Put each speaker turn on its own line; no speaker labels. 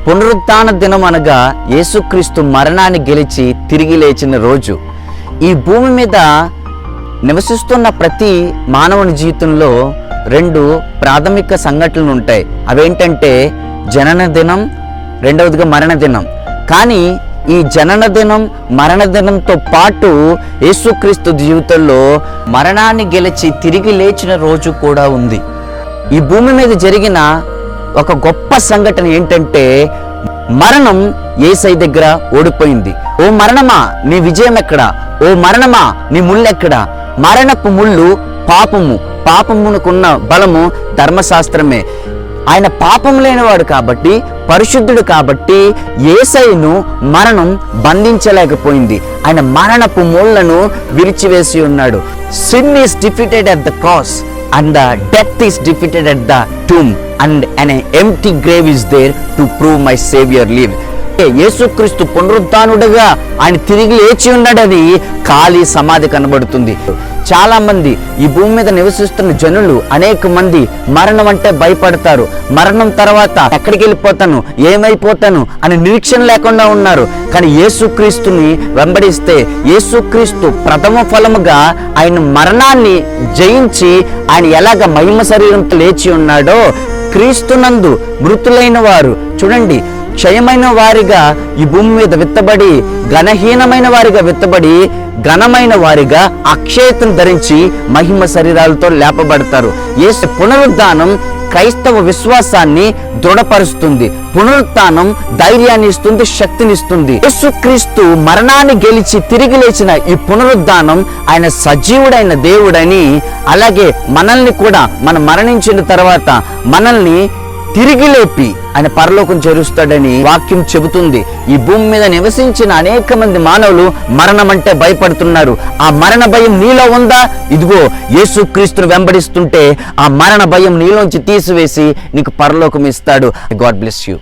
పునరుత్థాన దినం అనగా యేసుక్రీస్తు మరణాన్ని గెలిచి తిరిగి లేచిన రోజు. ఈ భూమి మీద నివసిస్తున్న ప్రతి మానవుని జీవితంలో రెండు ప్రాథమిక సంఘటనలు ఉంటాయి. అవేంటంటే జనన దినం, రెండవదిగా మరణ దినం. కానీ ఈ జనన దినం, మరణ దినంతో పాటు యేసుక్రీస్తు జీవితంలో మరణాన్ని గెలిచి తిరిగి లేచిన రోజు కూడా ఉంది. ఈ భూమి మీద జరిగిన ఒక గొప్ప సంఘటన ఏంటంటే మరణం యేసయ్య దగ్గర ఓడిపోయింది. ఓ మరణమా నీ విజయం ఎక్కడా? ఓ మరణమా నీ ముళ్ళు ఎక్కడా? మరణపు ముళ్ళు పాపము, పాపమునకున్న బలము ధర్మశాస్త్రమే. ఆయన పాపం లేనివాడు కాబట్టి, పరిశుద్ధుడు కాబట్టి యేసయ్యను మరణం బంధించలేకపోయింది. ఆయన మరణపు ముళ్ళను విరిచివేసి ఉన్నాడు. Sin is defeated at the cross and the death is defeated at the tomb and an empty grave is there to prove my savior live. యేసుక్రీస్తు పునరుత్థానుడుగా ఆయన తిరిగి లేచి ఉన్నాడని ఖాళీ సమాధి కనబడుతుంది. చాలా మంది ఈ భూమి మీద నివసిస్తున్న జనులు అనేక మంది మరణం అంటే భయపడతారు. మరణం తర్వాత ఎక్కడికి వెళ్ళిపోతాను, ఏమైపోతాను అని నిరీక్షణ లేకుండా ఉన్నారు. కానీ యేసుక్రీస్తుని వెంబడిస్తే యేసుక్రీస్తు ప్రథమ ఫలముగా ఆయన మరణాన్ని జయించి ఆయన ఎలాగ మహిమ శరీరంతో లేచి ఉన్నాడో, క్రీస్తునందు మృతులైన వారు చూడండి క్షయమైన వారిగా ఈ భూమి మీద విత్తబడి, ఘనహీనమైన వారిగా విత్తబడి, ఘనమైన వారిగా అక్షయతను ధరించి మహిమ శరీరాలతో లేపబడతారు. యేసు పునరుద్ధానం క్రైస్తవ విశ్వాసాన్ని దృఢపరుస్తుంది. పునరుత్థానం ధైర్యాన్ని ఇస్తుంది, శక్తినిస్తుంది. యేసుక్రీస్తు మరణాన్ని గెలిచి తిరిగి లేచిన ఈ పునరుద్ధానం ఆయన సజీవుడైన దేవుడని, అలాగే మనల్ని కూడా మనం మరణించిన తర్వాత మనల్ని తిరిగి లేపి ఆయన పరలోకం చేరుస్తాడని వాక్యం చెబుతుంది. ఈ భూమి మీద నివసించిన అనేక మంది మానవులు మరణం అంటే భయపడుతున్నారు. ఆ మరణ భయం నీలో ఉందా? ఇదిగో యేసుక్రీస్తును వెంబడిస్తుంటే ఆ మరణ భయం నీలోంచి తీసివేసి నీకు పరలోకం ఇస్తాడు. God bless you.